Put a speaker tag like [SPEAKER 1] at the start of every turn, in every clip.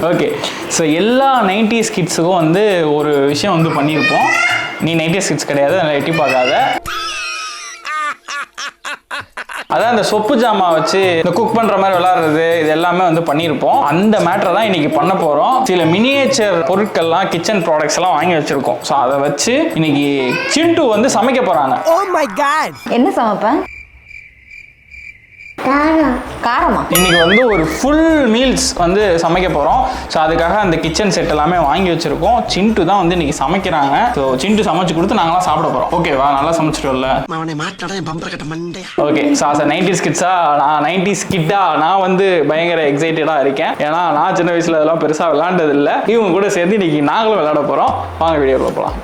[SPEAKER 1] Okay, so எல்லா 90s கிட்ஸுக்கும் வந்து ஒரு விஷயம் வந்து பண்ணியிருப்போம். நீ 90s கிட்ஸ் கிடையாது, அதை எட்டி பார்க்காத. அதான் இந்த சொப்பு ஜாமா வச்சு இந்த குக் பண்ற மாதிரி விளையாடுறது, இது எல்லாமே வந்து பண்ணியிருப்போம். அந்த மேட்டரை தான் இன்னைக்கு பண்ண போறோம். சில மினியேச்சர் பொருட்கள்லாம், கிச்சன் ப்ராடக்ட்ஸ் எல்லாம் வாங்கி வச்சிருக்கோம். ஸோ அதை வச்சு இன்னைக்கு சிண்டு வந்து சமைக்க போறாங்க.
[SPEAKER 2] Oh my god!
[SPEAKER 3] என்ன சமைப்பேன்? காரமா?
[SPEAKER 1] இன்னைக்கு வந்து ஒரு ஃபுல் மீல்ஸ் வந்து சமைக்க போறோம். ஸோ அதுக்காக அந்த கிச்சன் செட் எல்லாமே வாங்கி வச்சிருக்கோம். சிண்டு தான் வந்து இன்னைக்கு சமைக்கிறாங்க. ஸோ சிண்டு சமைச்சு கொடுத்து நாங்களாம் சாப்பிட போறோம். ஓகேவா? நல்லா சமைச்சிட்டோம்ல? ஓகே, ஸோ 90s கிட்ஸா, நான் 90s கிட்டா நான் வந்து பயங்கர எக்ஸைட்டடா இருக்கேன். ஏன்னா நான் சின்ன வயசுல அதெல்லாம் பெருசா விளையாண்டது இல்லை. இவங்க கூட சேர்ந்து இன்னைக்கு நாங்களும் விளையாட போறோம். வாங்க வீடியோக்குள்ள போகலாம்.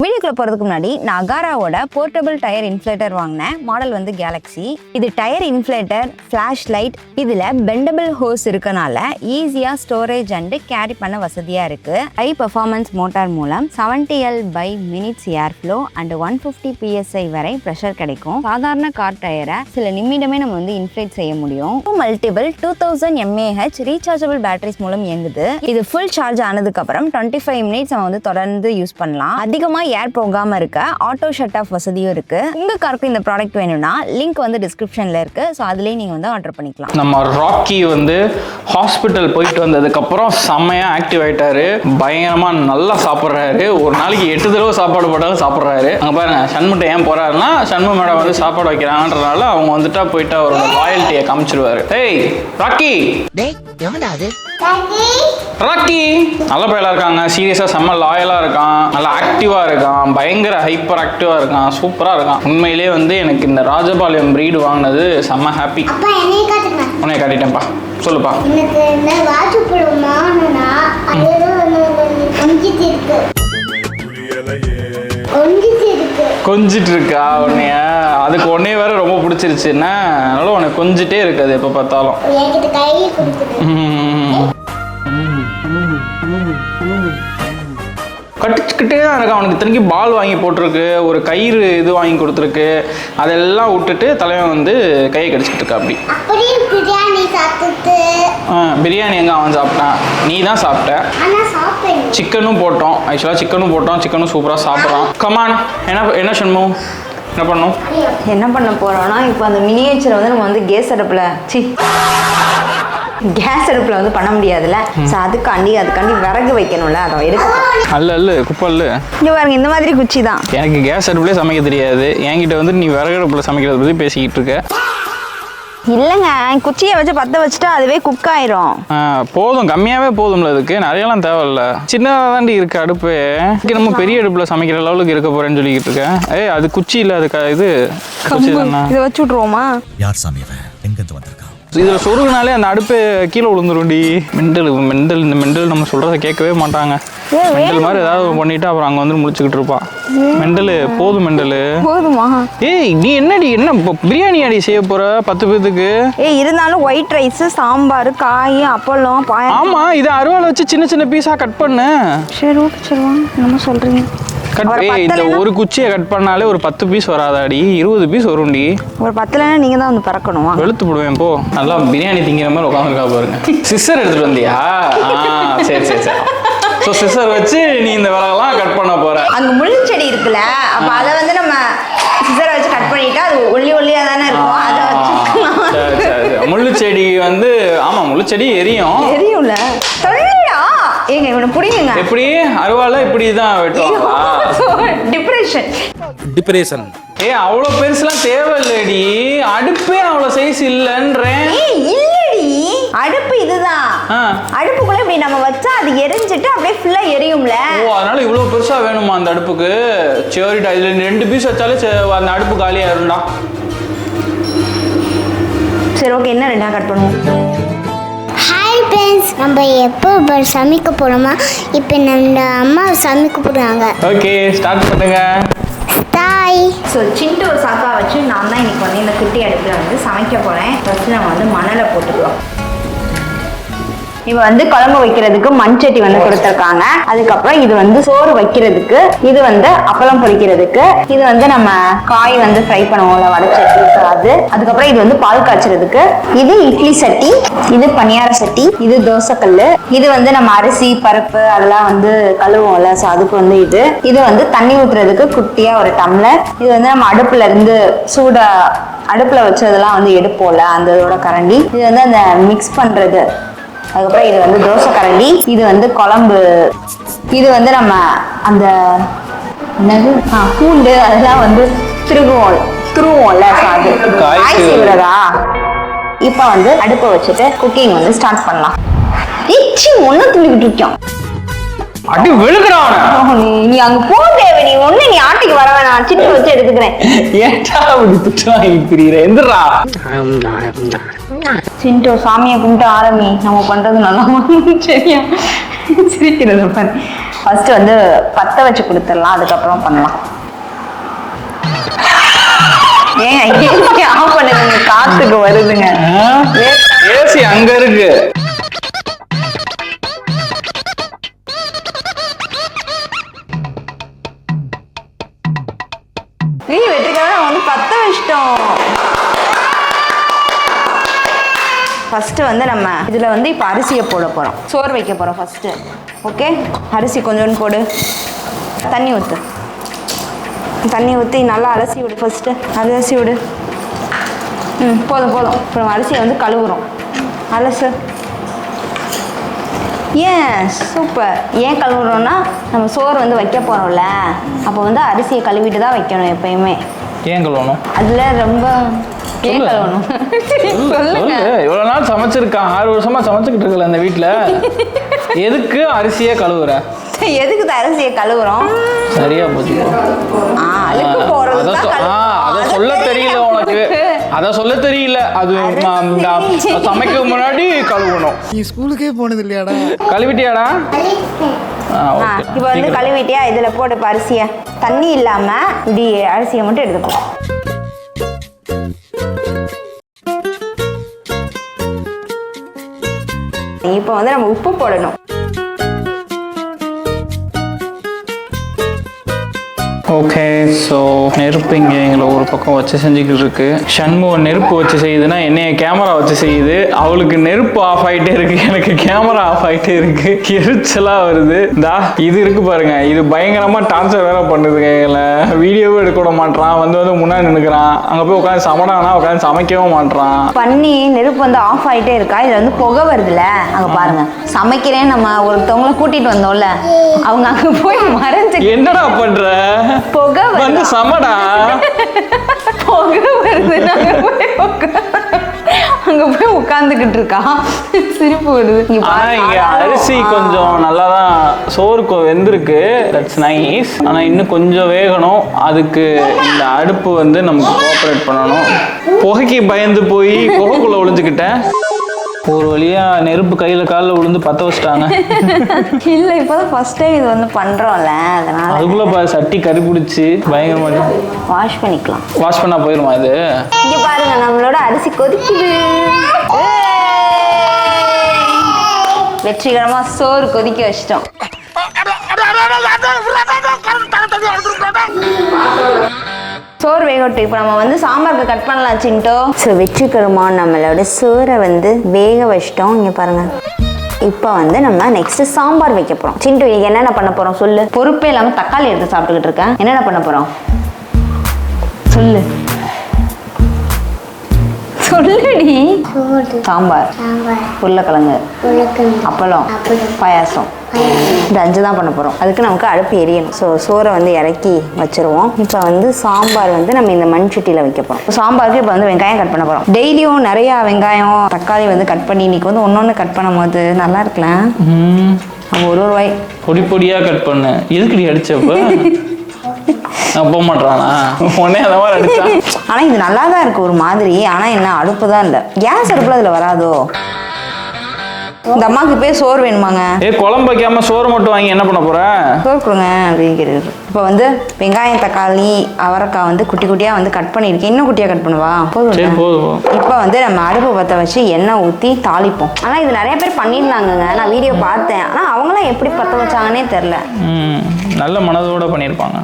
[SPEAKER 3] வீடியோக்குள்ள போகிறதுக்கு முன்னாடி நான் அகாராவோட போர்ட்டபிள் டயர் இன்ஃப்ளேட்டர் வாங்கினேன். மாடல் வந்து கேலக்ஸி. இது டயர் இன்ஃப்ளேட்டர், ஃப்ளாஷ் லைட், இதில் பெண்டபிள் ஹோஸ் இருக்கனால ஈஸியாக ஸ்டோரேஜ் அண்டு கேரி பண்ண வசதியாக இருக்குது. ஹை பர்ஃபார்மன்ஸ் மோட்டார் மூலம் 70L/minutes air flow and 150 PSI வரை ப்ரெஷர் கிடைக்கும். சாதாரண கார் டயரை சில நிமிடமே நம்ம வந்து இன்ஃப்ளேட் செய்ய முடியும். மல்டிபிள் 2000 mAh ரீசார்ஜபிள் பேட்டரிஸ் மூலம் இயங்குது. இது ஃபுல் சார்ஜ் ஆனதுக்கப்புறம் 25 minutes நம்ம வந்து தொடர்ந்து யூஸ் பண்ணலாம். அதிகமாக ஏர் போகாம இருக்க ஆட்டோ ஷட் ஆஃப் வசதியும் இருக்கு. உங்க காருக்கு இந்த ப்ராடக்ட் வேணும்னா லிங்க் வந்து டிஸ்கிரிப்ஷன்ல இருக்கு. ஸோ அதுலேயே நீங்க வந்து ஆர்டர் பண்ணிக்கலாம்.
[SPEAKER 1] நம்ம ராக்கி வந்து ஹாஸ்பிட்டல் போயிட்டு வந்ததுக்கு அப்புறம் செம்மையா ஆக்டிவ் ஆயிட்டாரு. பயங்கரமா நல்லா சாப்பிட்றாரு. ஒரு நாளைக்கு 8 தடவை சாப்பாடு போட்டாலும் சாப்பிட்றாரு. அங்க பாருங்க, சண்முட்டை ஏன் போறாருன்னா, சண்மு மேடம் வந்து சாப்பாடு வைக்கிறாங்கன்றதுனால அவங்க வந்துட்டா போயிட்டு அவரோட லாயல்ட்டியை காமிச்சிருவாரு. ஏய் ராக்கி, ராக்கி நல்ல பையலா இருக்காங்க. சீரியஸா செம்ம லாயலா இருக்கான், நல்லா ஆக்டிவா இருக்கான், பயங்கர ஹைப்பர் ஆக்டிவா இருக்கான், சூப்பரா இருக்கான். உண்மையிலே வந்து எனக்கு இந்த ராஜபாளையம் பிரீடு வாங்கினது செம்ம ஹாப்பி. உன்னை காட்டிட்டேன்ப்பா, சொல்லுப்பா. கொஞ்சிட்டு இருக்கா உன்னைய? அதுக்கு உன்னைய வேற ரொம்ப பிடிச்சிருச்சுன்னா அதனால உனக்கு கொஞ்சிட்டே இருக்காது எப்ப பார்த்தாலும். கட்டிச்சுக்கிட்டே தான் இருக்கான். அவனுக்கு இத்தனைக்கு பால் வாங்கி போட்டிருக்கு, ஒரு கயிறு இது வாங்கி கொடுத்துருக்கு. அதெல்லாம் விட்டுட்டு தலைவன் வந்து கையை கடிச்சிட்டு இருக்கா. அப்படி பிரியாணி எங்க அவன் சாப்பிட்டான்? நீ தான் சாப்பிட்ட. சிக்கனும் போட்டோம், ஆக்சுவலாக சிக்கனும் போட்டோம். சிக்கனும் சூப்பராக சாப்பிட்றான். கமான், என்ன சொன்னோம், என்ன பண்ணோம்?
[SPEAKER 3] என்ன பண்ண போறோம்னா, இப்போ அந்த மினியேச்சரை வந்து நம்ம வந்து கேஸ் அடுப்பில் வந்து பண்ண முடியாதுல்ல. ஸோ அதுக்காண்டி விறகு வைக்கணும்ல, அதை எடுக்க
[SPEAKER 1] அல்ல குப்பை இல்லை.
[SPEAKER 3] இங்கே பாருங்க, இந்த மாதிரி குச்சி தான்.
[SPEAKER 1] எனக்கு கேஸ் அடுப்புலேயே சமைக்க தெரியாது. என்கிட்ட வந்து நீ விறகு அடுப்பில் சமைக்கிறத பற்றி பேசிக்கிட்டு இருக்க.
[SPEAKER 3] இல்லைங்க, குச்சியை வச்சு பற்ற வச்சுட்டா அதுவே குக் ஆயிரும்.
[SPEAKER 1] போதும், கம்மியாகவே போதும்ல. அதுக்கு நிறையலாம் தேவையில்ல. சின்னதாக தாண்டி இருக்கு அடுப்பு. நம்ம பெரிய அடுப்பில் சமைக்கிற லெவலுக்கு இருக்க போறேன்னு சொல்லிக்கிட்டு இருக்கேன். அது குச்சி இல்லை, அது இது குச்சி தானே.
[SPEAKER 3] இதை வச்சு விட்ருவோமா?
[SPEAKER 2] யார் சாமி எங்கிருந்து வந்திருக்கான்?
[SPEAKER 1] இதில் சொருகுனாலே அந்த அடுப்பு கீழே விழுந்துரும்டி. இந்த மெண்டல் நம்ம சொல்கிறத கேட்கவே மாட்டாங்க. மெண்டல் மாதிரி ஏதாவது பண்ணிட்டு அப்புறம் அங்கே வந்து முடிச்சுக்கிட்டு இருப்பான். மெண்டலு போதும், மெண்டலு
[SPEAKER 3] போதுமா?
[SPEAKER 1] ஏய் நீ என்னடி, என்ன பிரியாணி அடி செய்ய போற 10 பேத்துக்கு?
[SPEAKER 3] இருந்தாலும் ஒயிட் ரைஸ், சாம்பார், காய், அப்பளம், பாயம்.
[SPEAKER 1] ஆமா, இதை அருவாள் வச்சு சின்ன சின்ன பீஸா கட் பண்ணு.
[SPEAKER 3] சரி ஓகே, சரி வாங்க, என்ன சொல்றீங்க?
[SPEAKER 1] இந்த ஒரு குச்சியை கட் பண்ணாலே ஒரு 10 பீஸ் வராதாடி, 20 பீஸ் வரும்டி.
[SPEAKER 3] ஒரு 10 நீங்க தான் வந்து பறக்கணும்.
[SPEAKER 1] வெளுத்து போடுவேன் போ. நல்லா பிரியாணி திங்கிற மாதிரி உட்காந்துருக்கா பாருங்க. சிஸ்டர் எடுத்துட்டு வந்தியா? சரி சரி சரி. ஸோ சிஸ்டர் வச்சு நீ இந்த விறகெல்லாம் கட் பண்ண போற.
[SPEAKER 3] அங்க முள் செடி இருக்குல்ல, அப்ப அதை வந்து நம்ம சிஸ்டரை வச்சு கட் பண்ணிட்டா அது ஒல்லியா தானே இருக்கும். அதை வச்சு
[SPEAKER 1] முள்ளு செடி வந்து, ஆமா முள்ளு செடி எரியும்ல.
[SPEAKER 3] சொல்லுடா ஏங்க, இவனை புரியுங்க. எப்படி
[SPEAKER 1] அருவால இப்படி தான் வெட்டுவாங்களா?
[SPEAKER 3] டிப்ரெஷன்.
[SPEAKER 1] அவ்வளோ பெருசுலாம் தேவையில்லடி. அடுப்பே அவ்வளோ சைஸ் இல்லைன்றேன்.
[SPEAKER 3] இல்லடி, அடுப்பு இதுதான். அடுப்புக்குள்ள இப்படி நம்ம வச்சா அது எரிஞ்சிட்டு அப்படியே ஃபுல்லா எரியும்ல.
[SPEAKER 1] ஓ, அதனால இவ்வளோ பெருசா வேணுமா அந்த அடுப்புக்கு? சரிடா, இதுல 2 பீஸ் வச்சாலே அந்த அடுப்பு காலியாயிரும்டா.
[SPEAKER 3] சரி ஓகே, என்ன 2 கட் பண்ணுவோம்.
[SPEAKER 4] ஹாய் ஃப்ரெண்ட்ஸ், நம்ம எப்போ சமைக்க போறோமா? இப்போ நம்ம அம்மா சமைக்க போறாங்க.
[SPEAKER 1] ஓகே, ஸ்டார்ட் பண்ணுங்க.
[SPEAKER 3] ஸோ சிண்டு ஒரு சாக்கா வச்சு நான் தான் இன்னைக்கு வந்து இந்த குட்டி அடுப்பில் வந்து சமைக்க போகிறேன். ஃபஸ்ட்டு நம்ம வந்து மணலை போட்டுக்கலாம். இப்போ வந்து குழம்பு வைக்கிறதுக்கு மண்சட்டி வந்து கொடுத்துருக்காங்க. அதுக்கப்புறம் இது வந்து சோறு வைக்கிறதுக்கு, இது வந்து அப்பளம் பொரிக்கிறதுக்கு, இது வந்து நம்ம காய் வந்து ஃப்ரை பண்ணுவோம்ல வடச்சட்டி அது. அதுக்கப்புறம் இது வந்து பால் காய்ச்சறதுக்கு, இது இட்லி சட்டி, இது பணியார சட்டி, இது தோசைக்கல், இது வந்து நம்ம அரிசி பருப்பு அதெல்லாம் வந்து கழுவுவோம்ல ஸோ அதுக்கு வந்து இது வந்து தண்ணி ஊத்துறதுக்கு குட்டியா ஒரு டம்ளர். இது வந்து நம்ம அடுப்புல இருந்து சூடா அடுப்புல வச்சதெல்லாம் வந்து எடுப்போம்ல அந்த இதோட கரண்டி. இது வந்து அந்த மிக்ஸ் பண்றது. அதுக்கப்புறம் இது வந்து தோசை கரண்டி, இது வந்து குழம்பு, இது வந்து நம்ம அந்த என்னது பூண்டு அதெல்லாம் வந்து துருவோம்ல அது காய் செய்வதா. இப்போ வந்து அடுப்பை வச்சுட்டு குக்கிங் வந்து ஸ்டார்ட் பண்ணலாம். இச்சி ஒண்ணு துள்ளிக்கிட்டு இருக்கோம்.
[SPEAKER 1] அடி விழுகிறான்.
[SPEAKER 3] நீ அங்க போ தேவை, நீ ஒண்ணு நீ ஆட்டிக்கு வர வேணாம், சின்ன வச்சு எடுத்துக்கிறேன்.
[SPEAKER 1] ஏன்டா அப்படி திட்டுவாங்க புரியுற எந்திரா.
[SPEAKER 3] சிண்டோ சாமியை கும்பிட்டு ஆரம்பி, நம்ம பண்றது நல்லா சரியா சிரிக்கிறது பாரு. ஃபர்ஸ்ட் வந்து பத்த வச்சு கொடுத்துடலாம், அதுக்கப்புறம் பண்ணலாம். ஏன் ஆஃப் பண்ணுங்க, காத்துக்கு வருதுங்க.
[SPEAKER 1] ஏசி அங்க இருக்கு.
[SPEAKER 3] வெற்றிக்காக வந்து பத்த வச்சிட்டோம். ஃபர்ஸ்ட் வந்து நம்ம இதுல வந்து இப்போ அரிசியை போட போறோம், சோறு வைக்க போறோம் ஃபர்ஸ்ட். ஓகே, அரிசி கொஞ்சோண்டு போடு, தண்ணி ஊத்து, தண்ணி ஊற்றி நல்லா அலசி விடு. ஃபர்ஸ்ட் அலசி விடு. போதும் போதும். அப்புறம் அரிசியை வந்து கழுவுறோம், அலசு. ஏன் சூப்பர். ஏன் கழுவுறோம்னா நம்ம சோறு வந்து வைக்க போறோம்ல, அப்போ வந்து அரிசியை கழுவிட்டு தான் வைக்கணும் எப்பயுமே.
[SPEAKER 1] ஏன் கழுவணும்?
[SPEAKER 3] அதுல ரொம்ப ஏன் கழுவணும் சொல்லுங்க.
[SPEAKER 1] இவ்வளவு நாள் சமைச்சிருக்கான், 6 வருஷமா சமைச்சுக்கிட்டு இருக்கல அந்த வீட்டுல, எதுக்கு அரிசியே கழுவுற?
[SPEAKER 3] எதுக்கு அரிசியை கழுவுறோம்?
[SPEAKER 1] சரியா போச்சு.
[SPEAKER 3] அழுக்கு போறது
[SPEAKER 1] அத சொல்ல தெரியல உனக்கு, அத சொல்ல தெரியல. அது சமைக்க முன்னாடி கழுவணும்.
[SPEAKER 2] நீ ஸ்கூலுக்கே போனது இல்லையாடா?
[SPEAKER 1] கழுவிட்டியாடா?
[SPEAKER 3] இப்போ வந்து கழுவிட்டியா? இதுல போட்டு அரிசிய தண்ணி இல்லாம இப்படி அரிசியை மட்டும் எடுத்துப்போம். இப்போ வந்து நம்ம உப்பு போடணும்.
[SPEAKER 1] ஓகே, ஸோ நெருப்பு இங்கே எங்களை ஒரு பக்கம் வச்சு செஞ்சுக்கிட்டு இருக்கு. சண்முகம் நெருப்பு வச்சு செய்யுதுன்னா என்னைய கேமரா வச்சு செய்யுது. அவளுக்கு நெருப்பு ஆஃப் ஆகிட்டே இருக்கு, எனக்கு கேமரா ஆஃப் ஆகிட்டே இருக்கு. எரிச்சலா வருது. இது இருக்கு பாருங்க, இது பயங்கரமா டான்சர் வேற பண்ணுதுங்க எங்களை. வீடியோவும் எடுக்க விட மாட்டான், வந்து முன்னாடி நின்னுக்கிறான். அங்க போய் உட்காந்து சமடானா உட்காந்து சமைக்கவும் மாட்டான்.
[SPEAKER 3] பண்ணி நெருப்பு வந்து ஆஃப் ஆகிட்டே இருக்கா. இதுல வந்து புகை வருதுல, அங்க பாருங்க. சமைக்கிறேன் நம்ம ஒருத்தவங்களை கூட்டிட்டு வந்தோம்ல, அவங்க அங்க போய் மறைஞ்சு என்னடா
[SPEAKER 1] பண்ற?
[SPEAKER 3] புகை வந்து
[SPEAKER 1] சமடா
[SPEAKER 3] புகை வருது. அங்க போய் உட்கார்ந்துகிட்டு இருக்கா, சிரிப்பு வருது.
[SPEAKER 1] இங்க அரிசி கொஞ்சம் நல்லாதான் சோறு வெந்திருக்கு, தட்ஸ் நைஸ். ஆனா இன்னும் கொஞ்சம் வேகணும். அதுக்கு இந்த அடுப்பு வந்து நமக்கு கோஆபரேட் பண்ணணும். புகைக்கு பயந்து போய் புகைக்குள்ள ஒளிஞ்சுக்கிட்டேன். ஒரு வழியா நெருப்பு கையில காலில் விழுந்து பத்த வச்சிட்டாங்க.
[SPEAKER 3] இல்ல இப்பதான் ஃபர்ஸ்ட் டைம் இது வந்து பண்றோம்ல, அதனால
[SPEAKER 1] அதுக்குள்ள சட்டி கறி பிடிச்சி பயங்கரமா.
[SPEAKER 3] வாஷ் பண்ணிக்கலாம்.
[SPEAKER 1] வாஷ் பண்ணா போயிருமா இது?
[SPEAKER 3] இங்க பாருங்க, நம்மளோட அரிசி கொதிக்குது. வெற்றிகரமா சோறு கொதிக்க வச்சிட்டோம். சோறு வேகட்டும். இப்போ நம்ம வந்து சாம்பாருக்கு கட் பண்ணலாம் சிண்டோ. ஸோ வெற்றிகரமா நம்மளோட சோறை வந்து வேக வச்சிட்டோம். இங்கே பாருங்க. இப்போ வந்து நம்ம நெக்ஸ்ட் சாம்பார் வைக்க போறோம். சிண்டு இன்னைக்கு என்னென்ன பண்ண போறோம் சொல்லு. பொறுப்பே இல்லாமல் தக்காளி எடுத்து சாப்பிட்டுக்கிட்டு இருக்கேன். என்னென்ன பண்ண போறோம் சொல்லு. சொல்லுடி. சாம்பார், உருளைக்கிழங்கு, அப்பளம், பாயாசம், இந்த 5 தான் பண்ண போகிறோம். அதுக்கு நமக்கு அடுப்பு எரியணும். ஸோ சோறை வந்து இறக்கி வச்சுருவோம். இப்போ வந்து சாம்பார் வந்து நம்ம இந்த மண் சட்டியில் வைக்க போகிறோம். சாம்பாருக்கு இப்போ வந்து வெங்காயம் கட் பண்ண போகிறோம். டெய்லியும் நிறையா வெங்காயம் தக்காளி வந்து கட் பண்ணி இன்னைக்கு வந்து ஒன்று கட் பண்ணும் போது நல்லா இருக்கலாம். நம்ம ஒரு ரூபாய்
[SPEAKER 1] பொடி பொடியாக கட் பண்ண. எதுக்குடி அடிச்சப்ப போக மாட்டானா உடனே அந்த மாதிரி அடிச்சா.
[SPEAKER 3] ஆனால் இது நல்லா தான் இருக்கு ஒரு மாதிரி. ஆனால் என்ன அடுப்பு தான் இல்லை, கேஸ் அடுப்புல அதில் வராதோ. இந்த அம்மாவுக்கு போய் சோறு வேணுமாங்க?
[SPEAKER 1] குழம்பு வைக்காம சோறு மட்டும் வாங்கி என்ன பண்ண போற?
[SPEAKER 3] சோறு கொடுங்க அப்படிங்கிறது. இப்போ வந்து வெங்காயம், தக்காளி, அவரைக்காய் வந்து குட்டி குட்டியாக வந்து கட் பண்ணியிருக்கேன். இன்னும் குட்டியாக கட் பண்ணுவா? போதும். இப்போ வந்து நம்ம அடுப்பு பற்ற வச்சு எண்ணெய் ஊற்றி தாளிப்போம். ஆனால் இது நிறைய பேர் பண்ணியிருந்தாங்கங்க, நான் வீடியோ பார்த்தேன். ஆனால் அவங்களாம் எப்படி பற்ற வச்சாங்கன்னே தெரில.
[SPEAKER 1] நல்ல மனதோட பண்ணியிருப்பாங்க.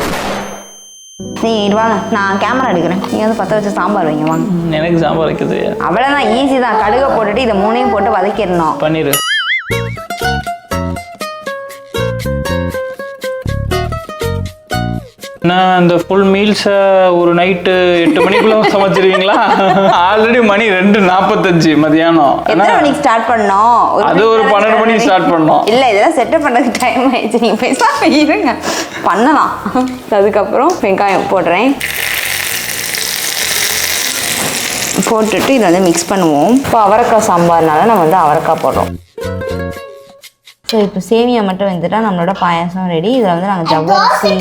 [SPEAKER 3] நீ வாங்க, நான் கேமரா எடுக்கிறேன், நீங்கள் வந்து பற்ற வச்சு சாம்பார் வைங்க வாங்க.
[SPEAKER 1] எனக்கு சாம்பார் வைக்கிறது
[SPEAKER 3] அவ்வளோதான், ஈஸி தான். கடுகை போட்டுட்டு இதை மூணையும் போட்டு வதக்கிடணும்.
[SPEAKER 1] பண்ணிடு. நான் இந்த ஃபுல் மீல்ஸை ஒரு நைட்டு 8 மணிக்குள்ள சமைச்சிருவீங்களா? ஆல்ரெடி மணி 2:45 மதியானம்.
[SPEAKER 3] எத்தனை மணிக்கு ஸ்டார்ட் பண்ணோம்?
[SPEAKER 1] அது ஒரு 12 மணிக்கு ஸ்டார்ட் பண்ணோம்.
[SPEAKER 3] இல்லை, இதெல்லாம் செட்டப் பண்ணுறதுக்கு டைம் ஆயிடுச்சு. நீங்கள் பேசாம இருங்க, பண்ணலாம். அதுக்கப்புறம் வெங்காயம் போடுறேன். போட்டுட்டு இதை வந்து மிக்ஸ் பண்ணுவோம். இப்போ அவரைக்காய் சாம்பார்னால நம்ம வந்து அவரைக்காய் போடுறோம். ஸோ இப்போ சேமியா மட்டும் வந்துட்டா நம்மளோட பாயாசம் ரெடி. இதில் வந்து நாங்கள் ஜவ்வரிசி,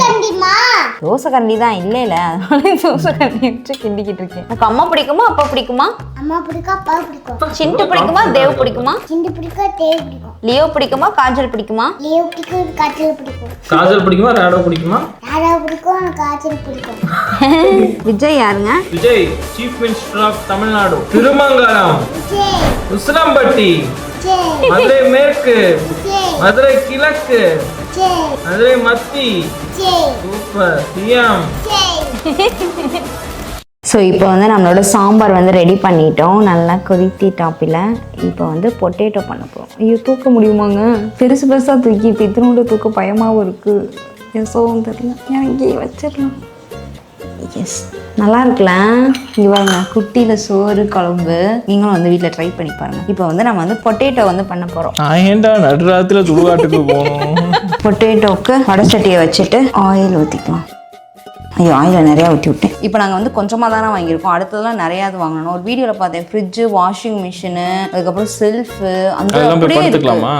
[SPEAKER 3] தோசை கரண்டி தான் இல்லை அதனால தோசை கரண்டி வச்சு கிண்டிக்கிட்டு இருக்கேன். உனக்கு அம்மா பிடிக்குமா அப்பா பிடிக்குமா?
[SPEAKER 4] அம்மா பிடிக்கும், அப்பா பிடிக்கும்.
[SPEAKER 3] சிண்டு பிடிக்குமா தேவ் பிடிக்குமா?
[SPEAKER 4] சிண்டு பிடிக்கும், தேவ் பிடிக்கும்.
[SPEAKER 3] லியோ பிடிக்குமா காஜல் பிடிக்குமா?
[SPEAKER 4] லியோ பிடிக்கும், காய்ச்சல் பிடிக்கும்.
[SPEAKER 1] காஜல் பிடிக்குமா ராடோ பிடிக்குமா?
[SPEAKER 4] ராடா பிடிக்கும், காய்ச்சல் பிடிக்கும்.
[SPEAKER 3] விஜய் யாருங்க?
[SPEAKER 1] Vijay chief minister of Tamil Nadu. Tirumangalam, Usilampatti, Madurai மேற்கு, மதுரை கிழக்கு, மதுரை மத்தி. Super CM.
[SPEAKER 3] ஸோ இப்போ வந்து நம்மளோட சாம்பார் வந்து ரெடி பண்ணிட்டோம். நல்லா கொதித்தி டாப்பில் இப்போ வந்து பொட்டேட்டோ பண்ண போகிறோம். ஐயோ, தூக்க முடியுமாங்க? பெருசு பெருசாக தூக்கி இப்போ இத்தினோட தூக்க பயமாகவும் இருக்குது. எசோவும் தெரியல, எனக்கு வச்சிடலாம். எஸ், நல்லா இருக்குல்ல? இங்கே பாருங்க, குட்டியில் சோறு குழம்பு. நீங்களும் வந்து வீட்டில் ட்ரை பண்ணி பாருங்கள். இப்போ வந்து நம்ம வந்து பொட்டேட்டோ வந்து பண்ண போகிறோம்.
[SPEAKER 1] ஏன்டா நடுராத்திரில சுடுகாட்டுக்கு போகணும்?
[SPEAKER 3] பொட்டேட்டோவுக்கு வடை சட்டியை வச்சுட்டு ஆயில் ஊற்றிக்கலாம். ஐயோ, ஆயிலை நிறையா ஊற்றி விட்டேன். இப்போ நாங்கள் வந்து கொஞ்சமாக தானே வாங்கியிருக்கோம். அடுத்ததெல்லாம் நிறையாது வாங்கணும். ஒரு வீடியோவில் பார்த்தேன், ஃப்ரிட்ஜு, வாஷிங் மிஷினு, அதுக்கப்புறம் செல்ஃபு, அந்த அப்படியே
[SPEAKER 1] எடுத்துக்கலாமா?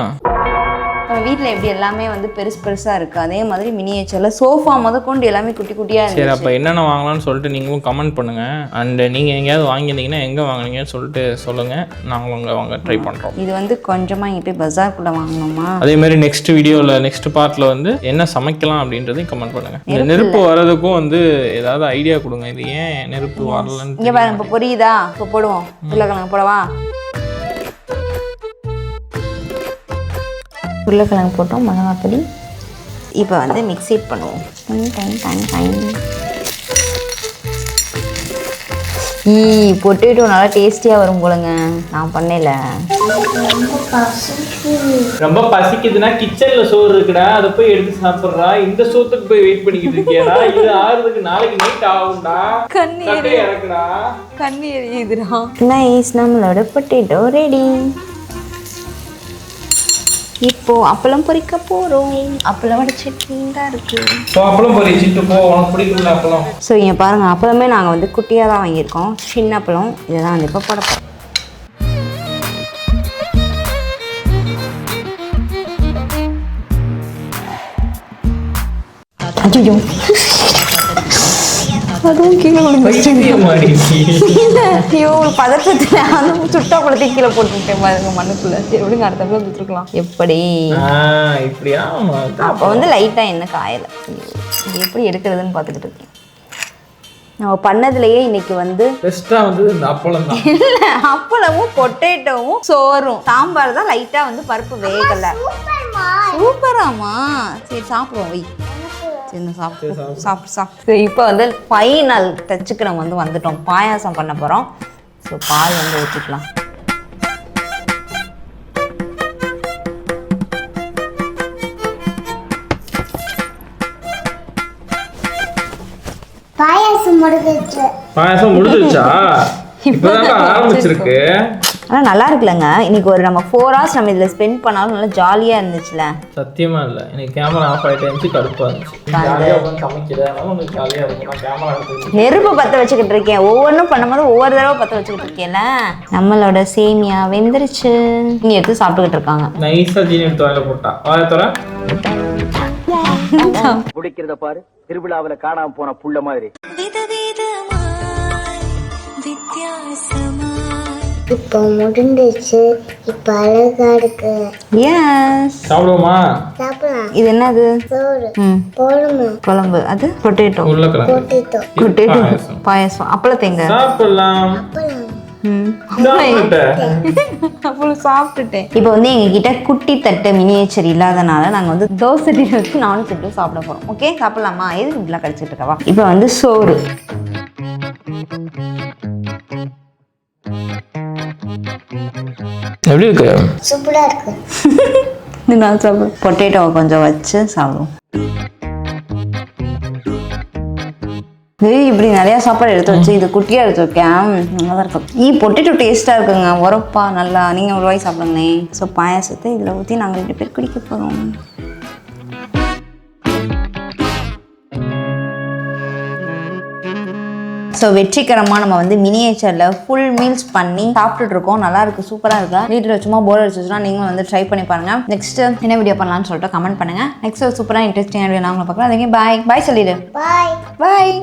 [SPEAKER 3] வீட்டில் எப்படி எல்லாமே வந்து பெருசு பெருசாக இருக்குது, அதே மாதிரி மினியேச்சரில் சோஃபா முதற்கொண்டு எல்லாமே குட்டி குட்டியாக இருக்குது.
[SPEAKER 1] சரி, அப்போ என்னென்ன வாங்கலாம்னு சொல்லிட்டு நீங்களும் கமெண்ட் பண்ணுங்கள். அண்ட் நீங்கள் எங்கேயாவது வாங்கியிருந்தீங்கன்னா எங்கே வாங்கினீங்கன்னு சொல்லிட்டு சொல்லுங்கள். நாங்கள் வாங்க ட்ரை பண்ணுறோம்.
[SPEAKER 3] இது வந்து கொஞ்சமாக இங்கே போய் பஜார்க்குள்ளே வாங்கணுமா?
[SPEAKER 1] அதே மாதிரி நெக்ஸ்ட் வீடியோவில் நெக்ஸ்ட் பார்ட்டில் வந்து என்ன சமைக்கலாம் அப்படின்றதையும் கமெண்ட் பண்ணுங்கள். இந்த நெருப்பு வர்றதுக்கும் வந்து ஏதாவது ஐடியா கொடுங்க. இது ஏன் நெருப்பு வரலன்னு.
[SPEAKER 3] இங்கே பாருங்க, இப்போ புரியுதா? இப்போ போடுவோம். உருளைக்கிழங்கு போடவா? உருளைக்கிழங்கு போட்டோம், மிளகாப்பொடி. இப்போ வந்து மிக்ஸ் பண்ணுவோம். பொட்டேட்டோ நல்லா டேஸ்டியாக வரும் போலங்க. நான் பண்ணல.
[SPEAKER 1] ரொம்ப பசிக்குதுன்னா கிச்சன்ல சோறு இருக்குடா, அதை போய் எடுத்து சாப்பிட்றா. இந்த சோத்துக்கு போய் வெயிட் பண்ணிக்கிட்டு இருக்கியா? இது ஆறுறதுக்கு நாளைக்கு நைட் ஆகும்டா. கண்ணீர் இறக்குடா,
[SPEAKER 3] கண்ணீர் எரியுதுடா. நைஸ், நம்மளோட பொட்டேட்டோ ரெடி. இப்போ அப்பளம் பொரிக்க போறோம். அப்பளம் வடை சட்னி தான் இருக்கு.
[SPEAKER 1] அப்பளம் பொரிச்சிட்டு போ, உனக்கு பிடிக்கும்ல அப்பளம்.
[SPEAKER 3] ஸோ இங்கே பாருங்க, அப்பளமே நாங்கள் வந்து குட்டியாக தான் வாங்கியிருக்கோம். சின்ன அப்பளம் இதை தான் வந்து இப்போ போட போகிறோம். ஐயோ, அதுவும் கீழே ஐயோ, ஒரு பதற்றத்தில் அந்த சுட்டா குளத்தை கீழே போட்டுக்கிட்டேன் பாருங்க மண்ணுக்குள்ள. சரி விடுங்க, அடுத்த பிள்ளை கொடுத்துருக்கலாம். எப்படி
[SPEAKER 1] இப்படியா?
[SPEAKER 3] அப்போ வந்து லைட்டாக என்ன காயலை. இது எப்படி எடுக்கிறதுன்னு பார்த்துக்கிட்டு இருக்கேன். நம்ம பண்ணதுலேயே இன்னைக்கு வந்து
[SPEAKER 1] பெஸ்ட்டாக வந்து இந்த அப்பளம் தான்.
[SPEAKER 3] இல்லை, அப்பளமும் பொட்டேட்டோவும் சோறும் சாம்பார் தான். லைட்டாக வந்து பருப்பு வேகலை. சூப்பராமா? சரி சாப்பிடுவோம். வை, சரி சாப்பிட்டு. இப்போ வந்து ஃபைனல் டச்சுக்கு நம்ம வந்து வந்துட்டோம். பாயாசம் பண்ண போகிறோம். ஸோ பால் வந்து ஊற்றிக்கலாம்.
[SPEAKER 1] பாயாசம் முடிஞ்சிருச்சா? இப்போதான் ஆரம்பிச்சிருக்கு.
[SPEAKER 3] ஆனால் நல்லா இருக்குல்லங்க. இன்னைக்கு ஒரு நம்ம 4 hours நம்ம இதில் ஸ்பெண்ட் பண்ணாலும் நல்லா ஜாலியாக இருந்துச்சுல.
[SPEAKER 1] சத்தியமா இல்லை, எனக்கு கேமரா ஆஃப் ஆகிட்டு இருந்துச்சு, கடுப்பாக இருந்துச்சு.
[SPEAKER 3] நெருப்பு பற்ற வச்சுக்கிட்டு இருக்கேன். ஒவ்வொன்றும் பண்ணும்போது ஒவ்வொரு தடவை பற்ற வச்சுக்கிட்டு இருக்கேன்ல. நம்மளோட சேமியா வெந்துருச்சு. நீ எடுத்து சாப்பிட்டுக்கிட்டு இருக்காங்க.
[SPEAKER 1] நைஸா ஜீனி எடுத்து வாயில போட்டா. வாயத்தோட
[SPEAKER 5] குடிக்கிறத பாரு, திருவிழாவில காணாம போன புள்ள மாதிரி.
[SPEAKER 4] இப்போ முடிஞ்சிச்சு. இப்போ அழகா இருக்கு.
[SPEAKER 3] எஸ்.
[SPEAKER 1] சாப்பிடுவோமா?
[SPEAKER 4] சாப்பிடலாம்.
[SPEAKER 3] இது என்னது?
[SPEAKER 4] சோறு
[SPEAKER 3] போடுமா குழம்பு. அது பொட்டேட்டோ.
[SPEAKER 4] போட்டிட்டோம்.
[SPEAKER 3] பொட்டேட்டோ பாயசம். அப்பளம் தேங்க.
[SPEAKER 1] சாப்பிடலாம்.
[SPEAKER 3] அப்புறம் சாப்பிட்டுட்டேன். இப்போ வந்து எங்ககிட்ட குட்டி தட்டு மினியேச்சர் இல்லாதனால நாங்கள் வந்து தோசை வச்சு நானும் சுட்டு சாப்பிட போகிறோம். ஓகே சாப்பிடலாமா? எதுக்கு இப்படிலாம் கடிச்சிட்டு இருக்கவா? இப்போ வந்து சோறு.
[SPEAKER 1] எப்படி இருக்கு?
[SPEAKER 4] சூப்பரா இருக்கு.
[SPEAKER 3] நான் சாப்பிடுவேன். பொட்டேட்டோவை கொஞ்சம் வச்சு சாப்பிடுவோம். இப்படி நிறைய சாப்பாடு எடுத்து வச்சு இது குட்டியா எடுத்து வைக்கேன். நல்லா தான் இருக்கும். பொட்டேட்டோ டேஸ்டா இருக்குங்க. உரப்பா நல்லா. நீங்க ஒரு வாய் சாப்பிடுங்களேன். ஸோ பாயாசத்தை இதில் ஊற்றி நாங்கள் 2 பேர் குடிக்க போகிறோம். ஸோ வெற்றிகரமாக நம்ம வந்து மினியேச்சரில் ஃபுல் மீல்ஸ் பண்ணி சாப்பிட்டுட்டு இருக்கோம். நல்லா இருக்கு, சூப்பராக இருக்கா. வீட்டில் சும்மா போர் அடிச்சுன்னா நீங்களும் வந்து ட்ரை பண்ணி பாருங்க. நெக்ஸ்ட் என்ன வீடியோ பண்ணலாம்னு சொல்லிட்டு கமெண்ட் பண்ணுங்க. நெக்ஸ்ட் ஒரு சூப்பராக இன்ட்ரெஸ்டிங்கான வீடியோ நான் உங்களை பார்க்கலாம். அதுக்கு பாய் பாய் சொல்லிடு.
[SPEAKER 4] பாய்.
[SPEAKER 3] பாய்.